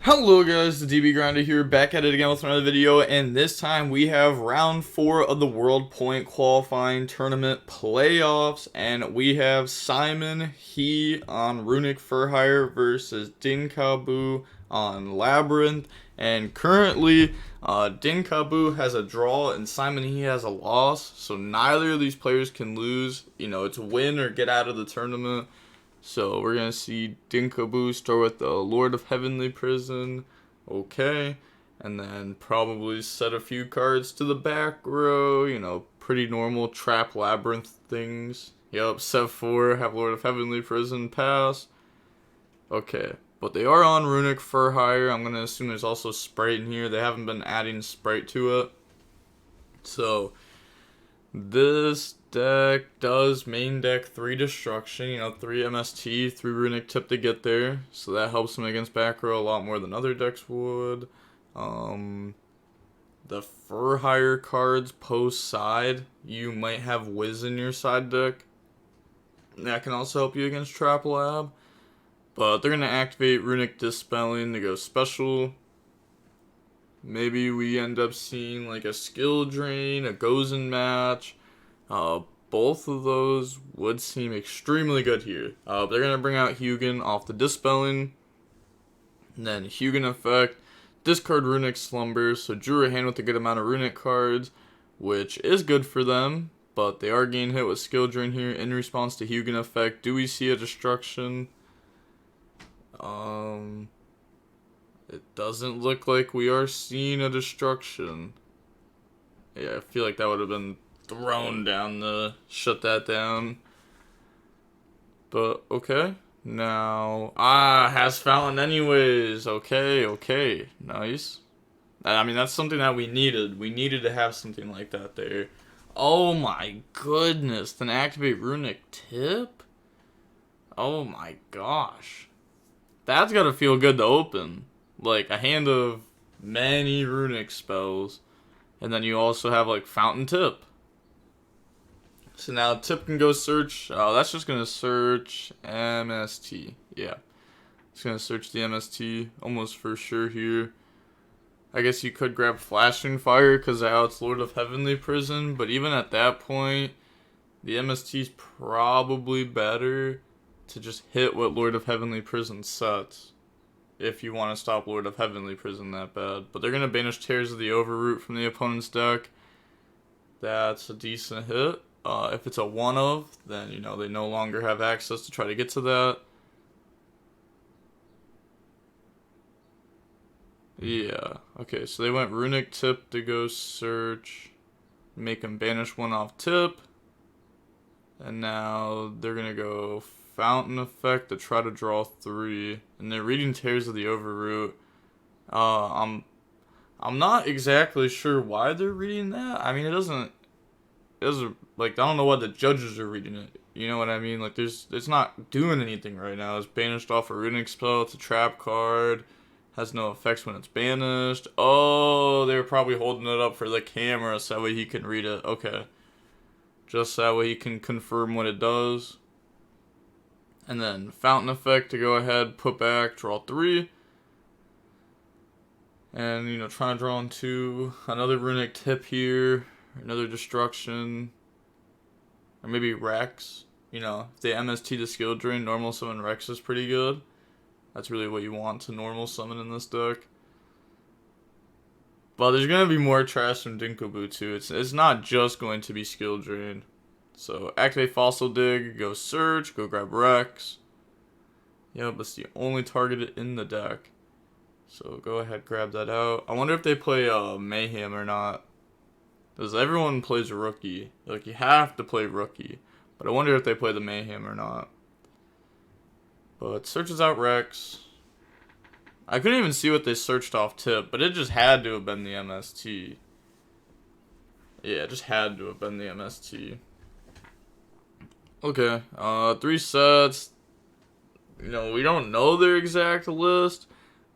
Hello guys, the DB Grinder here, back at it again with another video, and this time we have round 4 of the World Point Qualifying Tournament Playoffs, and we have Simon He on Runick for Hire versus Dinkabu on Labrynth, and currently Dinkabu has a draw and Simon He has a loss, so neither of these players can lose. It's win or get out of the tournament. So we're going to see Dinkabu start with the Lord of Heavenly Prison. Okay. And then probably set a few cards to the back row. Pretty normal trap labyrinth things. Yep, set 4, have Lord of Heavenly Prison pass. Okay. But they are on Runick for Hire. I'm going to assume there's also Spright in here. They haven't been adding Spright to it. So this deck does main deck 3 destruction, 3 MST, 3 Runick tip to get there, so that helps them against back row a lot more than other decks would. The Fur Hire cards post side, you might have Wiz in your side deck. That can also help you against Trap Lab, but they're going to activate Runick Dispelling to go special. Maybe we end up seeing like a skill drain, a Gozen match. Both of those would seem extremely good here. They're going to bring out Hugin off the Dispelling. And then Hugin effect, discard Runick Slumber, so drew a hand with a good amount of Runick cards, which is good for them, but they are getting hit with skill drain here in response to Hugin effect. Do we see a destruction? It doesn't look like we are seeing a destruction. Yeah, I feel like that would have been thrown down to shut that down. But okay. Now has Fountain anyways. Okay. Nice. I mean, that's something that we needed. We needed to have something like that there. Oh my goodness. Then activate Runick Tip? Oh my gosh. That's gotta feel good to open. Like a hand of many Runick spells. And then you also have like Fountain Tip. So now Tip can go search. That's just going to search MST. Yeah. It's going to search the MST almost for sure here. I guess you could grab Flashing Fire because now it's Lord of Heavenly Prison. But even at that point, the MST is probably better to just hit what Lord of Heavenly Prison sets. If you want to stop Lord of Heavenly Prison that bad. But they're going to banish Tears of the Overroot from the opponent's deck. That's a decent hit. If it's a one of, then, they no longer have access to try to get to that. Yeah. Okay, so they went Runick Tip to go search. Make them banish one off Tip. And now they're going to go Fountain Effect to try to draw 3. And they're reading Tears of the Overroot. I'm not exactly sure why they're reading that. I mean, it doesn't like, I don't know why the judges are reading it. You know what I mean? Like, it's not doing anything right now. It's banished off a Runick spell. It's a trap card. Has no effects when it's banished. Oh, they were probably holding it up for the camera so that way he can read it. Okay. Just that way he can confirm what it does. And then Fountain Effect to go ahead, put back, draw 3. And, trying to draw into another Runick Tip here. Another destruction. Or maybe Rex. If they MST the skill drain, normal summon Rex is pretty good. That's really what you want to normal summon in this deck. But there's going to be more trash from Dinkabu too. It's not just going to be skill drain. So activate Fossil Dig, go search, go grab Rex. Yep, that's the only targeted in the deck. So go ahead, grab that out. I wonder if they play Mayhem or not. Because everyone plays Rookie. Like, you have to play Rookie. But I wonder if they play the Mayhem or not. But searches out Rex. I couldn't even see what they searched off Tip, but it just had to have been the MST. Yeah, it just had to have been the MST. Okay, 3 sets. We don't know their exact list,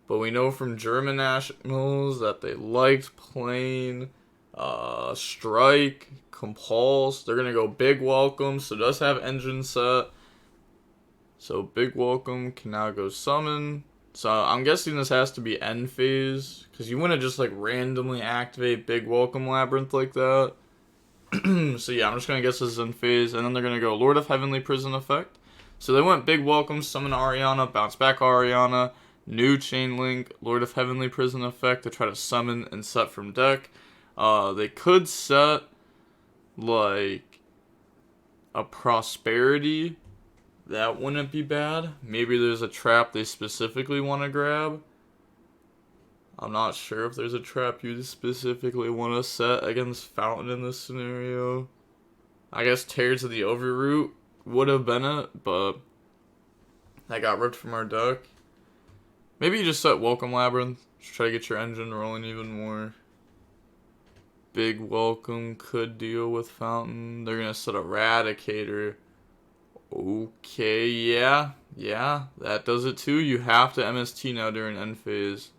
but we know from German nationals that they liked playing Strike, Compulse. They're gonna go Big Welcome, so it does have engine set. So Big Welcome can now go summon. So I'm guessing this has to be end phase, because you wouldn't just like randomly activate Big Welcome Labrynth like that. So yeah, I'm just going to guess this is end phase, and then they're going to go Lord of Heavenly Prison effect. So they went Big Welcome, Summon Ariana, Bounce Back Ariana, new Chain Link, Lord of Heavenly Prison effect to try to summon and set from deck. They could set like a Prosperity. That wouldn't be bad. Maybe there's a trap they specifically want to grab. I'm not sure if there's a trap you specifically want to set against Fountain in this scenario. I guess Tears of the Overroot would have been it, but that got ripped from our deck. Maybe you just set Welcome Labrynth. Just try to get your engine rolling even more. Big Welcome could deal with Fountain. They're going to set Eradicator. Okay, yeah, that does it too. You have to MST now during end phase.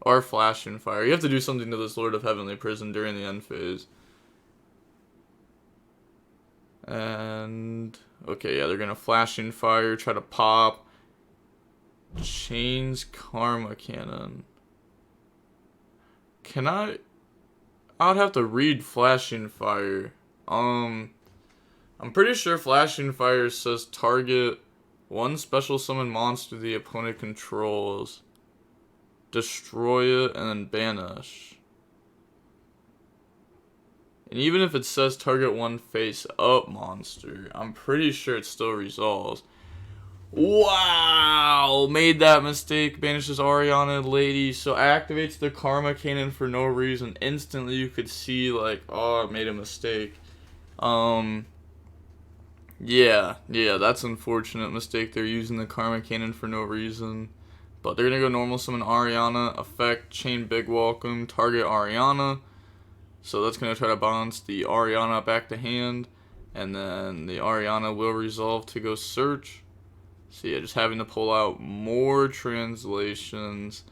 Or Flash and Fire. You have to do something to this Lord of Heavenly Prison during the end phase. And okay, yeah, they're gonna Flash and Fire, try to pop. Chains Karma Cannon. I would have to read Flashing Fire. I'm pretty sure Flashing Fire says target one special summon monster the opponent controls, destroy it, and then banish. And even if it says target one face up monster, I'm pretty sure it still resolves. Wow! Made that mistake. Banishes Ariana and Lady. So activates the Karma Cannon for no reason. Instantly you could see like, oh, I made a mistake. Yeah, that's an unfortunate mistake. They're using the Karma Cannon for no reason. But they're going to go normal summon Ariana, effect, chain Big Welcome, target Ariana. So that's going to try to bounce the Ariana back to hand. And then the Ariana will resolve to go search. So yeah, just having to pull out more translations.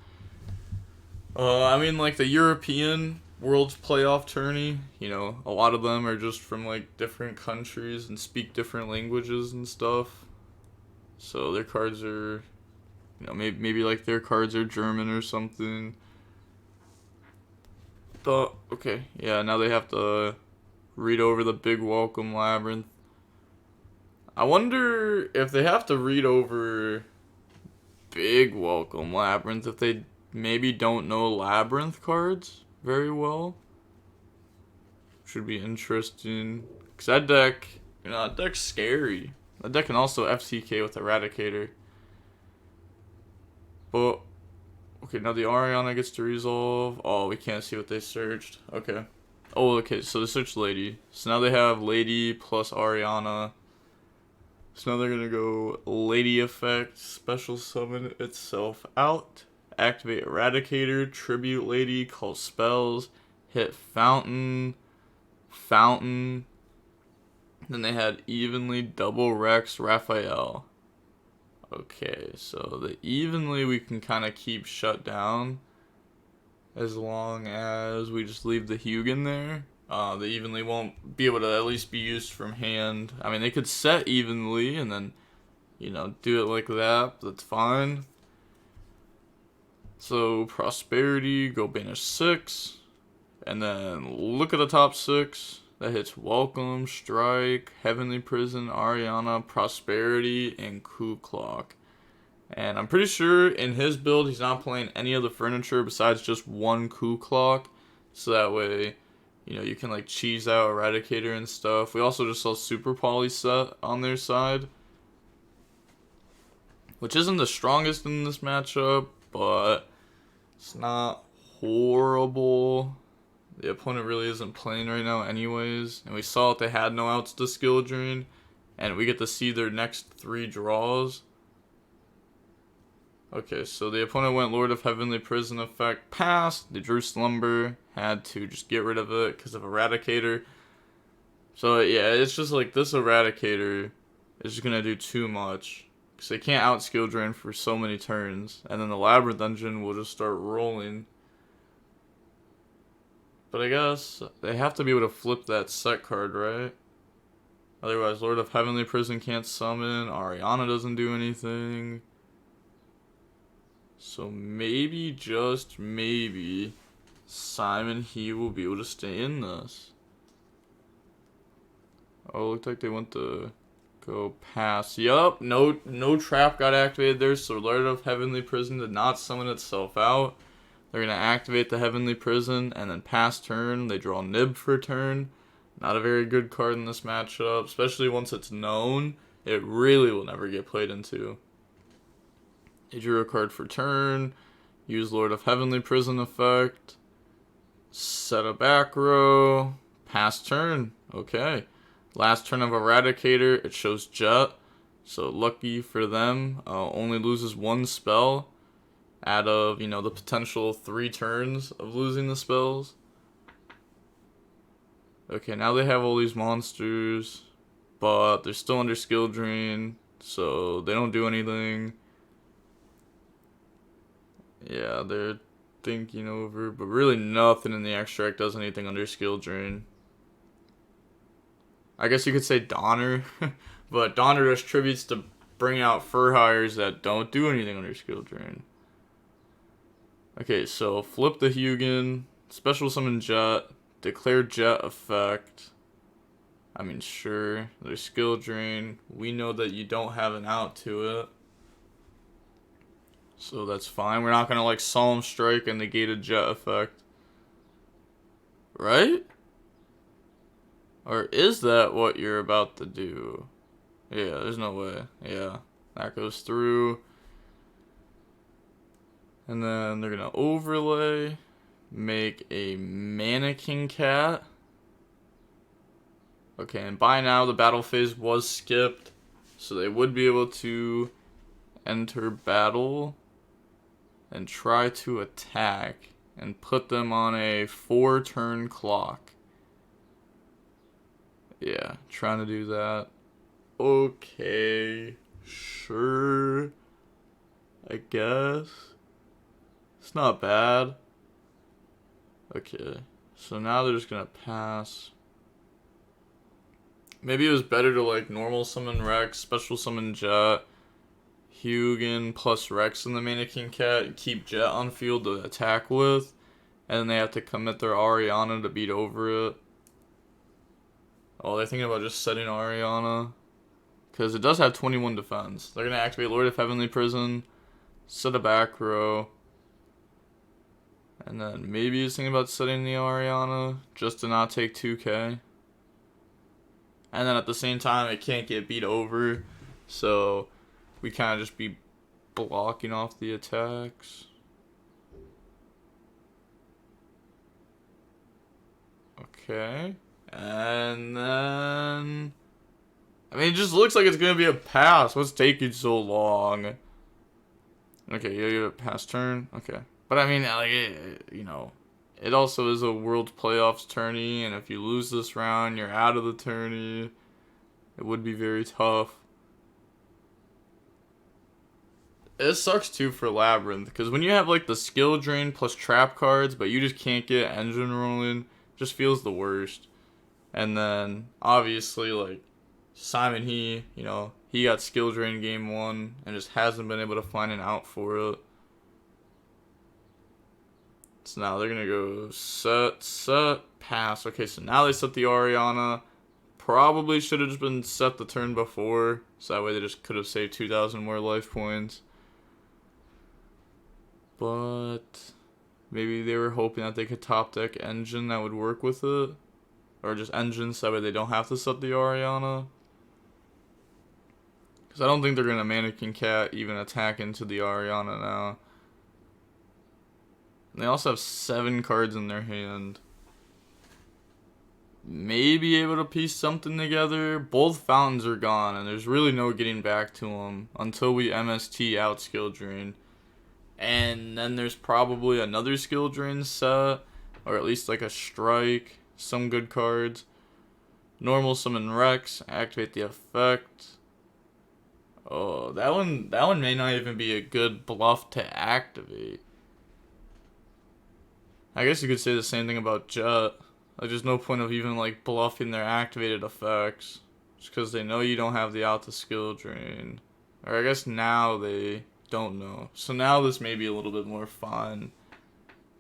I mean, like the European World's Playoff tourney, you know, a lot of them are just from like different countries and speak different languages and stuff. So their cards are, you know, maybe like their cards are German or something. But okay, yeah, now they have to read over the Big Welcome Labrynth. I wonder if they have to read over Big Welcome Labrynth, if they maybe don't know Labrynth cards very well. Should be interesting. Because that deck, you know, that deck's scary. That deck can also FCK with Eradicator. But, okay, now the Ariana gets to resolve. Oh, we can't see what they searched. Okay. Oh, okay, so they searched Lady. So now they have Lady plus Ariana. So now they're going to go Lady effect, special summon itself out, activate Eradicator, tribute Lady, call spells, hit Fountain. Then they had evenly double Rex Raphael. Okay, so the evenly we can kind of keep shut down as long as we just leave the Hugin there. The evenly won't be able to at least be used from hand. I mean, they could set evenly and then, you know, do it like that. That's fine. So, Prosperity, go banish 6. And then look at the top 6. That hits Welcome, Strike, Heavenly Prison, Ariana, Prosperity, and Coup Clock. And I'm pretty sure in his build he's not playing any of the furniture besides just one Coup Clock. So that way, you know, you can like cheese out Eradicator and stuff. We also just saw Super Poly set on their side, which isn't the strongest in this matchup, but it's not horrible. The opponent really isn't playing right now anyways. And we saw that they had no outs to skill drain. And we get to see their next 3 draws. Okay, so the opponent went Lord of Heavenly Prison effect, passed. They drew Slumber, had to just get rid of it because of Eradicator. So yeah, it's just like this Eradicator is just going to do too much. Because they can't out skill drain for so many turns. And then the Labrynth engine will just start rolling. But I guess they have to be able to flip that set card, right? Otherwise, Lord of Heavenly Prison can't summon. Ariana doesn't do anything. So maybe, just maybe, Simon He will be able to stay in this. Oh, looked like they went to go pass. Yup, no trap got activated there, so Lord of Heavenly Prison did not summon itself out. They're going to activate the Heavenly Prison and then pass turn. They draw Nib for turn. Not a very good card in this matchup, especially once it's known. It really will never get played into. They drew a card for turn. Use Lord of Heavenly Prison effect. Set a back row. Pass turn. Okay. Last turn of Eradicator, it shows Jet. So lucky for them. Only loses one spell out of, the potential 3 turns of losing the spells. Okay, now they have all these monsters, but they're still under skill drain, so they don't do anything. Yeah, they're thinking over, but really nothing in the extract does anything under skill drain. I guess you could say Donner, but Donner just tributes to bring out Furhires that don't do anything under skill drain. Okay, so flip the Hugin, special summon Jet, declare Jet effect. I mean, sure, there's skill drain. We know that you don't have an out to it, so that's fine. We're not gonna like Solemn Strike and negate a Jet effect, right? Or is that what you're about to do? Yeah, there's no way. Yeah, that goes through. And then they're going to overlay, make a Mannequin Cat. Okay, and by now the battle phase was skipped, so they would be able to enter battle and try to attack and put them on a 4-turn clock. Yeah, trying to do that. Okay, sure, I guess. It's not bad. Okay, so now they're just gonna pass. Maybe it was better to like normal summon Rex, special summon Jet, Hugin plus Rex in the Mannequin Cat, keep Jet on field to attack with, and then they have to commit their Ariana to beat over it. Oh, they're thinking about just setting Ariana, because it does have 21 defense. They're gonna activate Lord of Heavenly Prison, set a back row. And then maybe he's thinking about setting the Ariana just to not take 2k. And then at the same time, it can't get beat over. So we kind of just be blocking off the attacks. Okay. And then... I mean, it just looks like it's going to be a pass. What's taking so long? Okay, you have a pass turn. Okay. But I mean, like, it also is a World Playoffs tourney, and if you lose this round, you're out of the tourney. It would be very tough. It sucks too for Labrynth, because when you have like the skill drain plus trap cards, but you just can't get engine rolling, it just feels the worst. And then obviously like Simon he got skill drain game 1 and just hasn't been able to find an out for it. So now they're going to go set, pass. Okay, so now they set the Ariana. Probably should have just been set the turn before, so that way they just could have saved 2,000 more life points. But maybe they were hoping that they could top deck Engine that would work with it. Or just Engine, so that way they don't have to set the Ariana. Because I don't think they're going to Mannequin Cat even attack into the Ariana now. And they also have 7 cards in their hand. Maybe able to piece something together. Both fountains are gone, and there's really no getting back to them until we MST out skill drain. And then there's probably another skill drain set, or at least like a strike, some good cards. Normal summon Rex, activate the effect. Oh, that one may not even be a good bluff to activate. I guess you could say the same thing about Jet. Like, there's no point of even, like, bluffing their activated effects. Just because they know you don't have the out to skill drain. Or I guess now they don't know. So now this may be a little bit more fun.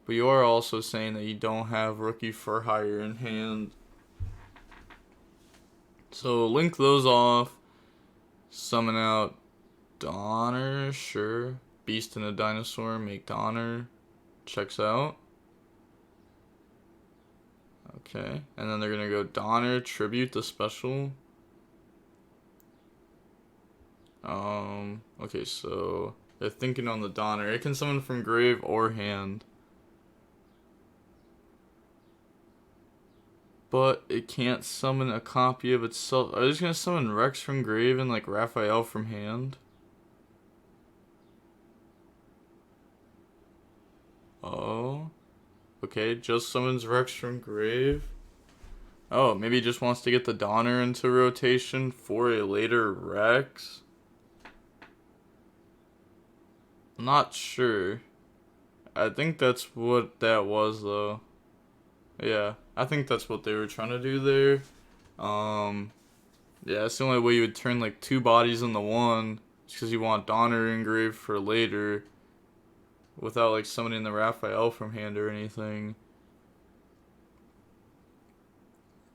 But you are also saying that you don't have Rookie for Hire in hand. So link those off. Summon out Donner, sure. Beast and a Dinosaur, make Donner. Checks out. Okay, and then they're gonna go Donner, Tribute the special. Okay, so they're thinking on the Donner. It can summon from grave or hand. But it can't summon a copy of itself. Are they just gonna summon Rex from grave and like Raphael from hand? Oh. Okay, just summons Rex from grave. Oh, maybe he just wants to get the Donner into rotation for a later Rex. I'm not sure. I think that's what that was though. Yeah, I think that's what they were trying to do there. Yeah, it's the only way you would turn like 2 bodies into 1. Just because you want Donner engraved for later. Without like summoning the Raphael from hand or anything.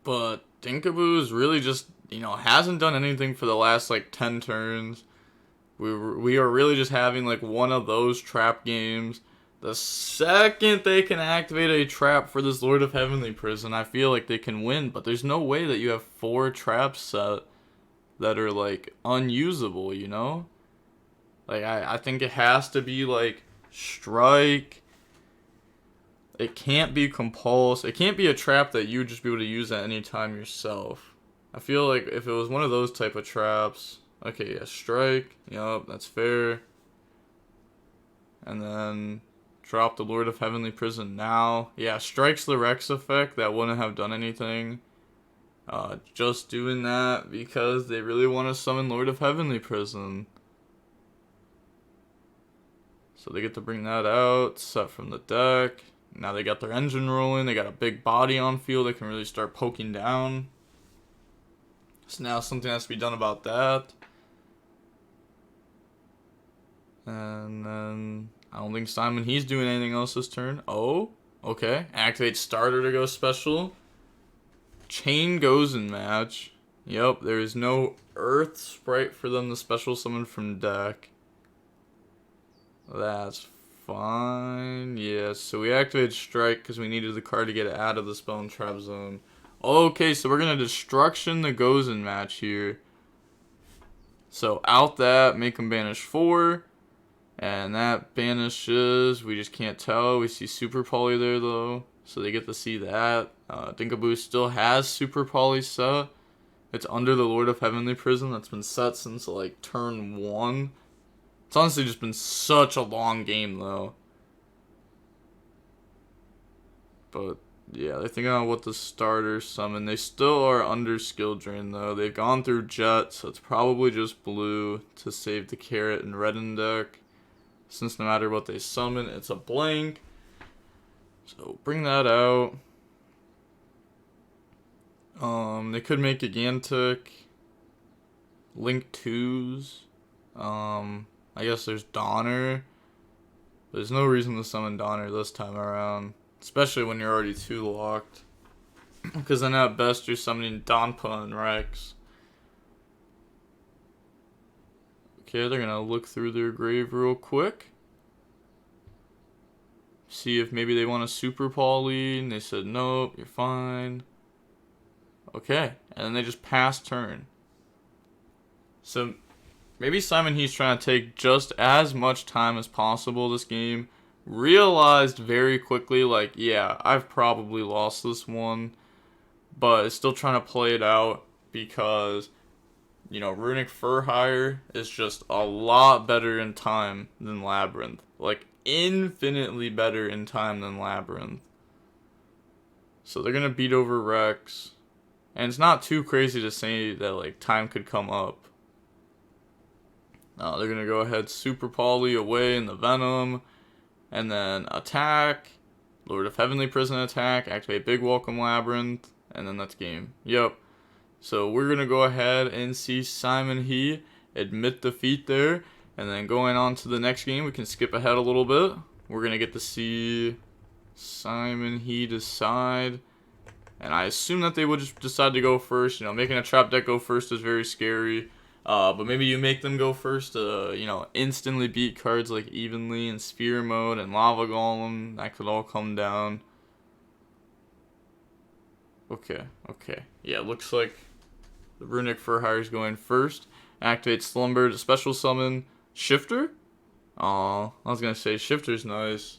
But Dinkaboo is really just, hasn't done anything for the last like 10 turns. We are really just having like one of those trap games. The second they can activate a trap for this Lord of Heavenly Prison, I feel like they can win. But there's no way that you have 4 traps set that are like unusable, Like I think it has to be like Strike. It can't be Compulse. It can't be a trap that you would just be able to use at any time yourself. I feel like if it was one of those type of traps, okay, yeah, Strike. Yup, that's fair. And then drop the Lord of Heavenly Prison now. Yeah, Strike's the Rex effect. That wouldn't have done anything. Just doing that because they really want to summon Lord of Heavenly Prison. So they get to bring that out, set from the deck. Now they got their engine rolling. They got a big body on field. They can really start poking down. So now something has to be done about that. And then I don't think Simon he's doing anything else this turn. Oh, okay. Activate starter to go special. Chain goes in match. Yep, there is no Earth Spright for them to special summon from deck. That's fine. Yeah, so we activated Strike because we needed the card to get it out of the spell and trap zone. Okay, so we're going to Destruction the Gozen match here. So out that, make them banish 4. And that banishes, we just can't tell. We see Super Poly there though. So they get to see that. Dinkaboo still has Super Poly set. It's under the Lord of Heavenly Prison that's been set since like turn 1. It's honestly just been such a long game, though. But, yeah, they're thinking on what the starters summon. They still are under skill drain, though. They've gone through Jet, so it's probably just blue to save the carrot and red in deck. Since no matter what they summon, it's a blank. So, bring that out. They could make Gigantic. Link 2s. I guess there's Donner. There's no reason to summon Donner this time around. Especially when you're already 2 locked. Because then at best you're summoning Donpa and Rex. Okay, they're going to look through their grave real quick. See if maybe they want a Super Poly. And they said, nope, you're fine. Okay, and then they just pass turn. So maybe Simon he's trying to take just as much time as possible this game. Realized very quickly, like, yeah, I've probably lost this one. But is still trying to play it out because, Runick for Hire is just a lot better in time than Labrynth. Like, infinitely better in time than Labrynth. So they're going to beat over Rex. And it's not too crazy to say that, like, time could come up. They're going to go ahead, Super Poly away in the Venom, and then attack, Lord of Heavenly Prison attack, activate Big Welcome Labrynth, and then that's game. Yep. So we're going to go ahead and see Simon He admit defeat there, And then going on to the next game, we can skip ahead a little bit. We're going to get to see Simon, he decide. And I assume that they would just decide to go first. You know, making a trap deck go first is very scary. But maybe you make them go first to, you know, instantly beat cards like Evenly and Sphere Mode and Lava Golem. That could all come down. Okay. Yeah, looks like the Runick Furhire is going first. Activate Slumber to special summon Shifter. Aw, I was gonna say Shifter's nice.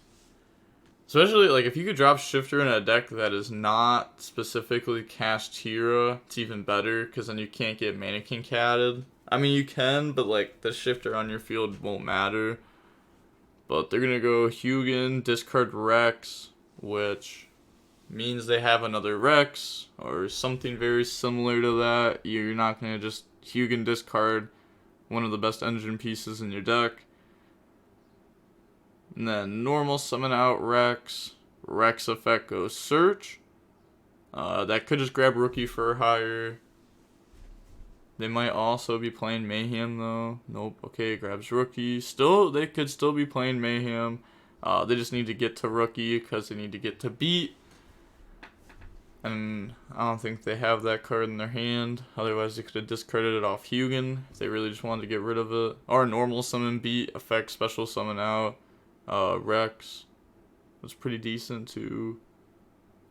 Especially, like, if you could drop Shifter in a deck that is not specifically Kashtira, it's even better, because then you can't get Mannequin Catted. I mean, you can, but, like, the Shifter on your field won't matter. But they're gonna go Hugin, discard Rex, which means they have another Rex, or something very similar to that. You're not gonna just Hugin discard one of the best engine pieces in your deck. And then normal summon out Rex. Rex effect goes search. That could just grab Rookie Furhire. They might also be playing Mayhem though. Nope. Okay, it grabs Rookie. Still, they could still be playing Mayhem. They just need to get to Rookie because they need to get to beat. And I don't think they have that card in their hand. Otherwise, they could have discarded it off Hugin if they really just wanted to get rid of it. Or normal summon beat, effect special summon out. Rex was pretty decent too.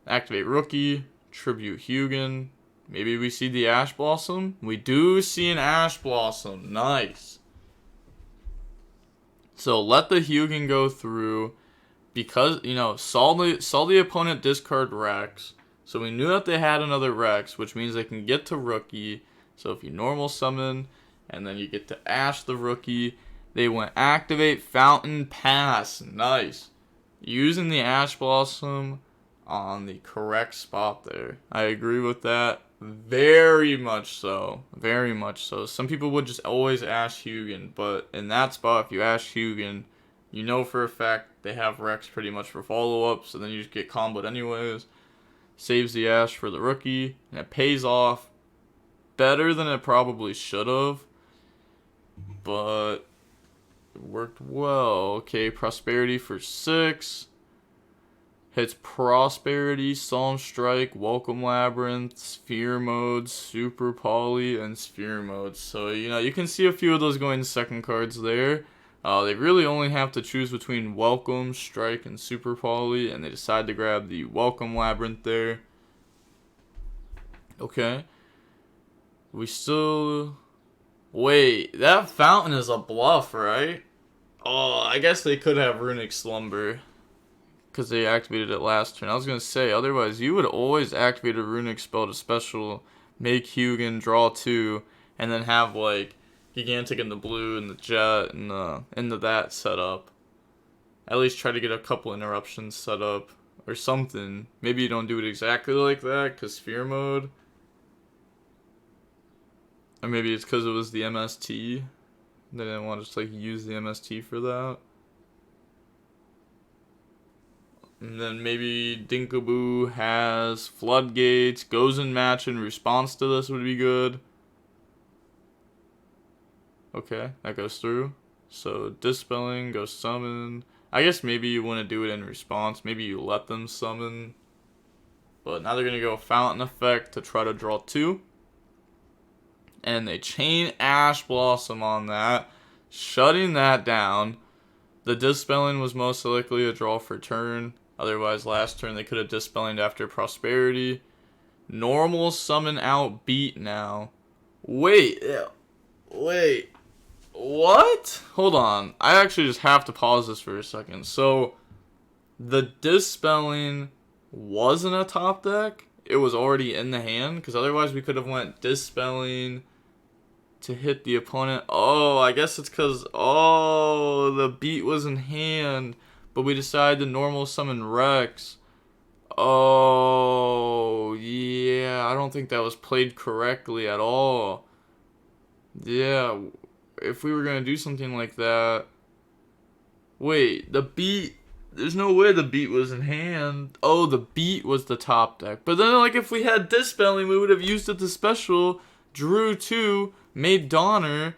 Activate Rookie, tribute Hugin. Maybe we see the Ash Blossom. We do see an Ash Blossom. Nice. So let the Hugin go through because, you know, saw the opponent discard Rex. So we knew that they had another Rex, which means they can get to Rookie. So if you normal summon, and then you get to Ash the Rookie, they went activate Fountain Pass. Nice. Using the Ash Blossom on the correct spot there. I agree with that. Very much so. Very much so. Some people would just always Ash Hugin, but in that spot, if you Ash Hugin, you know for a fact they have Rex pretty much for follow-ups, and then you just get comboed anyways. Saves the Ash for the Rookie, and it pays off better than it probably should have, but it worked well. Okay, Prosperity for 6. Hits Prosperity, Solemn Strike, Welcome Labrynth, Sphere Mode, Super Poly, and Sphere Mode. So, you know, you can see a few of those going second cards there. They really only have to choose between Welcome, Strike, and Super Poly, and they decide to grab the Welcome Labrynth there. Okay. We still... Wait, that Fountain is a bluff, right? Oh, I guess they could have Runick Slumber, because they activated it last turn. I was going to say, otherwise you would always activate a Runick spell to special, make Hugin, draw 2, and then have, like, Gigantic in the blue and the Jet and into that setup. At least try to get a couple interruptions set up or something. Maybe you don't do it exactly like that because Sphere Mode. Or maybe it's because it was the MST. They didn't want to just like use the MST for that. And then maybe Dinkaboo has Floodgates, goes in match in response to this would be good. Okay, that goes through. So Dispelling, go summon. I guess maybe you want to do it in response. Maybe you let them summon. But now they're going to go Fountain Effect to try to draw 2. And they chain Ash Blossom on that, shutting that down. The Dispelling was most likely a draw for turn. Otherwise, last turn they could have Dispellinged after Prosperity. Normal summon out beat now. Wait. What? Hold on. I actually just have to pause this for a second. So, the Dispelling wasn't a top deck? It was already in the hand? Because otherwise we could have went Dispelling to hit the opponent. Oh, I guess it's because, the beat was in hand. But we decided to normal summon Rex. Oh, yeah. I don't think that was played correctly at all. Yeah, if we were going to do something like that... Wait, the beat... There's no way the beat was in hand. Oh, the beat was the top deck. But then, like, if we had Dispelling, we would have used it to special, drew 2, made Donner.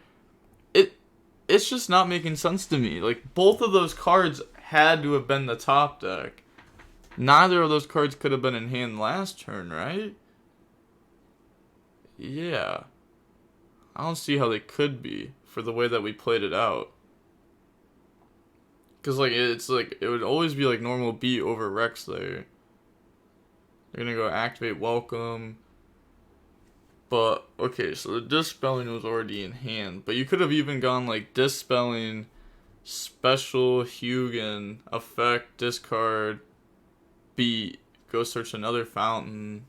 it's just not making sense to me. Like, both of those cards had to have been the top deck. Neither of those cards could have been in hand last turn, right? Yeah. I don't see how they could be for the way that we played it out. Because, like, it's like, it would always be like normal beat over Rex there. They're gonna go activate Welcome. But, okay, so the Dispelling was already in hand. But you could have even gone, like, Dispelling, Special, Hugin, Effect, Discard, Beat, go search another Fountain,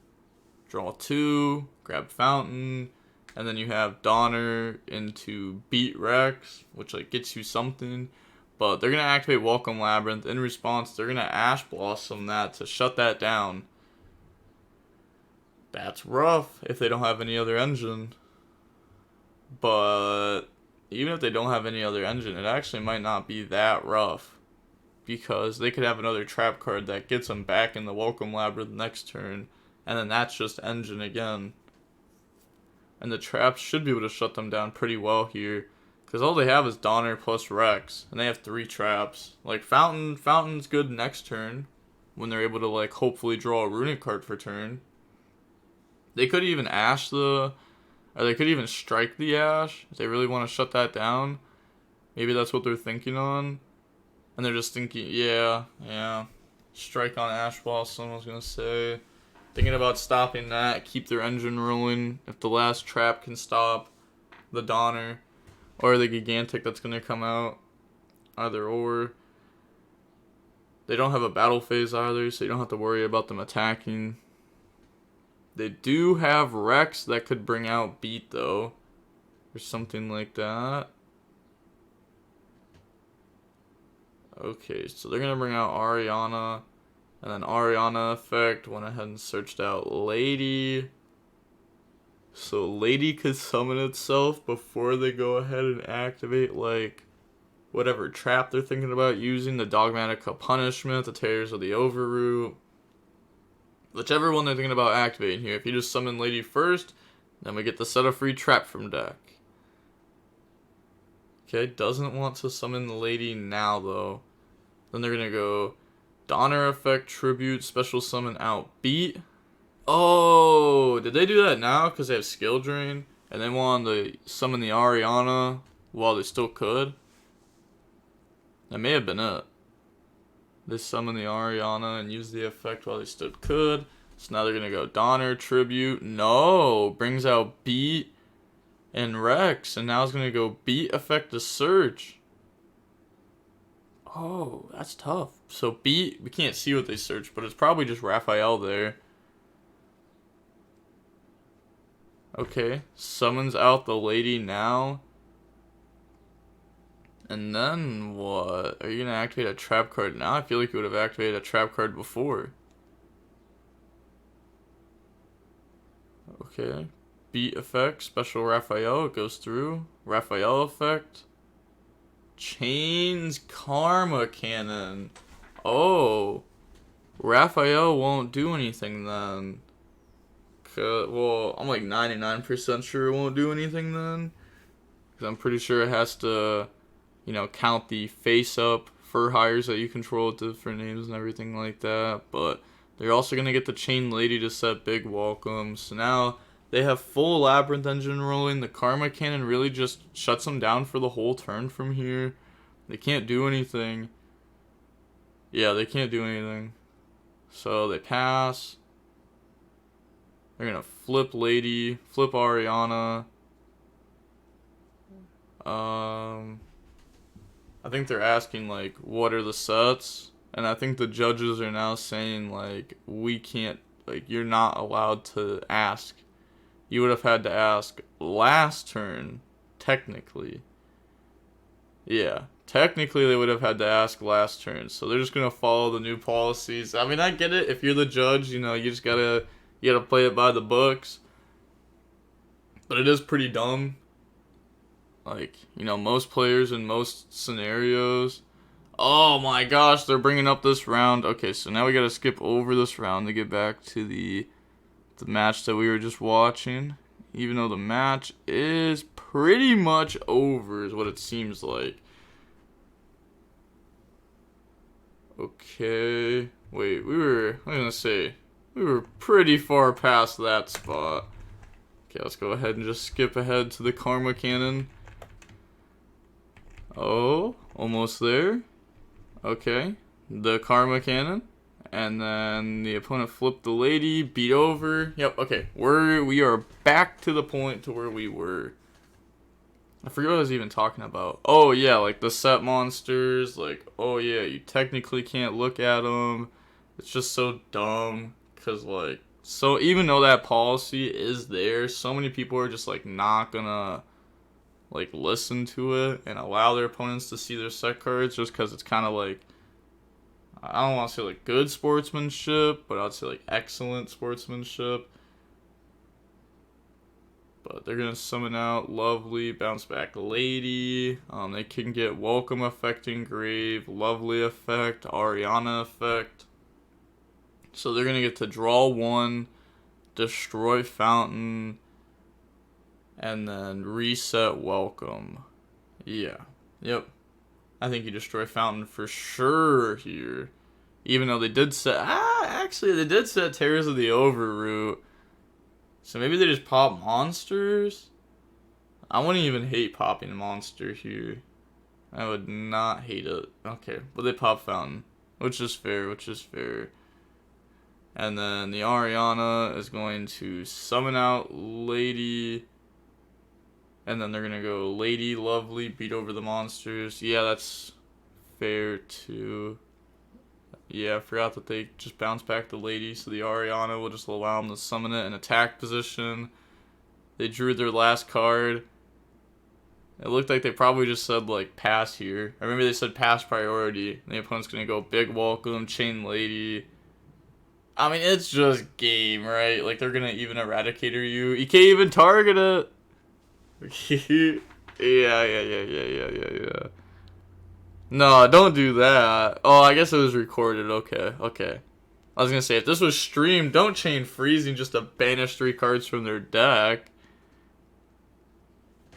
draw 2, grab Fountain, and then you have Donner into Beat Rex, which, like, gets you something. But they're going to activate Welcome Labrynth. In response, they're going to Ash Blossom that to shut that down. That's rough if they don't have any other engine. But even if they don't have any other engine, it actually might not be that rough. Because they could have another trap card that gets them back in the Welcome Labrynth next turn. And then that's just engine again. And the traps should be able to shut them down pretty well here. Because all they have is Donner plus Rex. And they have 3 traps. Like, Fountain's good next turn. When they're able to, like, hopefully draw a Runick card for turn. They could even Ash or they could even strike the Ash if they really want to shut that down. Maybe that's what they're thinking on. And they're just thinking, yeah. Strike on Ash Blossom, I was going to say. Thinking about stopping that, keep their engine rolling. If the last trap can stop the Donner or the Gigantic that's going to come out. Either or. They don't have a battle phase either, so you don't have to worry about them attacking. They do have Rex that could bring out Beat, though. Or something like that. Okay, so they're going to bring out Ariana. And then Ariana effect went ahead and searched out Lady. So Lady could summon itself before they go ahead and activate, like, whatever trap they're thinking about using. The Dogmatica Punishment, the Tears of the Overroot. Whichever one they're thinking about activating here. If you just summon Lady first, then we get the set of free trap from deck. Okay, doesn't want to summon the Lady now, though. Then they're going to go Donner effect, Tribute, Special Summon out, Beat. Oh, did they do that now because they have Skill Drain? And they wanted to summon the Ariana while they still could? That may have been it. They summon the Ariana and use the effect while they still could. So now they're going to go Donner, Tribute. No, brings out Beat and Rex. And now it's going to go Beat effect to search. Oh, that's tough. So Beat, we can't see what they search, but it's probably just Raphael there. Okay, summons out the Lady now. And then what? Are you going to activate a trap card now? I feel like you would have activated a trap card before. Okay. Beat effect, special Raphael, it goes through. Raphael effect. Chains Karma Cannon. Oh. Raphael won't do anything then. Well, I'm like 99% sure it won't do anything then. Because I'm pretty sure it has to, you know, count the face-up fur hires that you control with different names and everything like that. But they're also going to get the Chain Lady to set big welcome. So now they have full Labrynth engine rolling. The Karma Cannon really just shuts them down for the whole turn from here. They can't do anything. Yeah, they can't do anything. So they pass. They're going to flip Lady, flip Ariana. I think they're asking, like, what are the sets? And I think the judges are now saying, like, we can't, like, you're not allowed to ask. You would have had to ask last turn, technically. Yeah, technically they would have had to ask last turn. So they're just going to follow the new policies. I mean, I get it. If you're the judge, you know, you just gotta play it by the books. But it is pretty dumb. Like, you know, most players in most scenarios. Oh my gosh, they're bringing up this round. Okay, so now we gotta skip over this round to get back to the match that we were just watching. even though the match is pretty much over, is what it seems like. Okay. Wait, we were pretty far past that spot. Okay, let's go ahead and just skip ahead to the Karma Cannon. Oh, almost there. Okay, the Karma Cannon. And then the opponent flipped the lady, beat over. Yep, okay. We are back to the point to where we were. I forget what I was even talking about. Oh, yeah, like the set monsters. Like, oh, yeah, you technically can't look at them. It's just so dumb. Because, like, so even though that policy is there, so many people are just, like, not gonna, like, listen to it and allow their opponents to see their set cards just because it's kind of, like, I don't want to say, like, good sportsmanship, but I'd say, like, excellent sportsmanship. But they're going to summon out Lovely, Bounce Back Lady. They can get Welcome Effect Engrave, Lovely Effect, Ariana Effect. So they're going to get to draw one, destroy Fountain, and then reset Welcome. Yeah. Yep. I think you destroy Fountain for sure here. Even though they did set... actually, they did set Tears of the Overroot. So maybe they just pop monsters? I wouldn't even hate popping a monster here. I would not hate it. Okay, but they pop Fountain. Which is fair, And then the Ariana is going to summon out Lady. And then they're going to go Lady, Lovely, beat over the monsters. Yeah, that's fair too. Yeah, I forgot that they just bounce back the Lady, so the Ariana will just allow them to summon it in attack position. They drew their last card. It looked like they probably just said, like, pass here. I remember they said pass priority. And the opponent's going to go Big Welcome, Chain Lady. I mean, it's just game, right? Like, they're going to even Eradicator you. You can't even target it. Yeah. No, don't do that. Oh, I guess it was recorded. Okay. I was gonna say, if this was streamed, don't chain freezing just to banish 3 cards from their deck.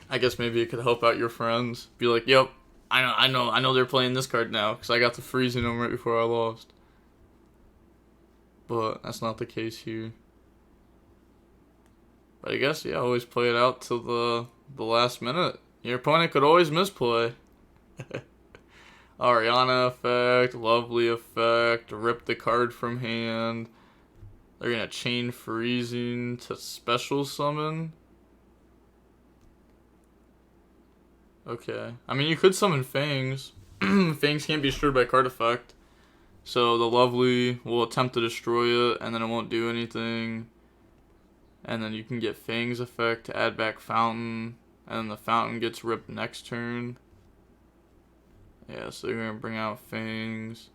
I guess maybe it could help out your friends. Be like, yep, I know they're playing this card now because I got the freezing them right before I lost. But that's not the case here. But I guess, yeah, always play it out till the last minute. Your opponent could always misplay. Ariana effect, Lovely effect, rip the card from hand. They're gonna chain freezing to special summon. Okay. I mean, you could summon Fangs. Fangs can't be destroyed by card effect. So the Lovely will attempt to destroy it, and then it won't do anything. And then you can get Fangs effect to add back Fountain, and then the Fountain gets ripped next turn. Yeah, so they're going to bring out Fangs.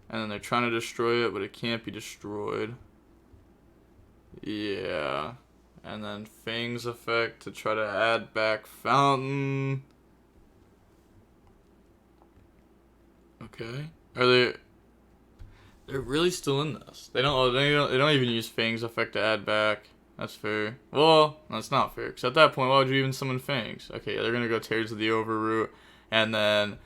And then they're trying to destroy it, but it can't be destroyed. Yeah. And then Fangs effect to try to add back Fountain. Okay. They're really still in this. They don't even use Fangs effect to add back. That's fair. Well, that's not fair. Because at that point, why would you even summon Fangs? Okay, yeah, they're going to go Tears of the Overroot. And then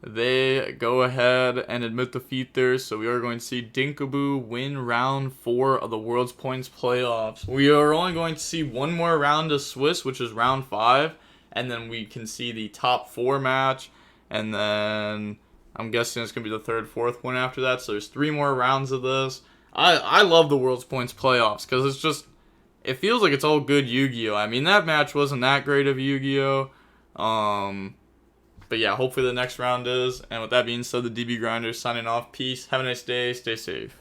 they go ahead and admit defeat there. So we are going to see Dinkaboo win round 4 of the World's Points playoffs. We are only going to see one more round of Swiss, which is round 5. And then we can see the top 4 match. And then I'm guessing it's going to be the 3rd, 4th one after that. So there's 3 more rounds of this. I love the World's Points playoffs because it's just, it feels like it's all good Yu-Gi-Oh! I mean, that match wasn't that great of Yu-Gi-Oh! But yeah, hopefully the next round is. And with that being said, the DB Grinder signing off. Peace. Have a nice day. Stay safe.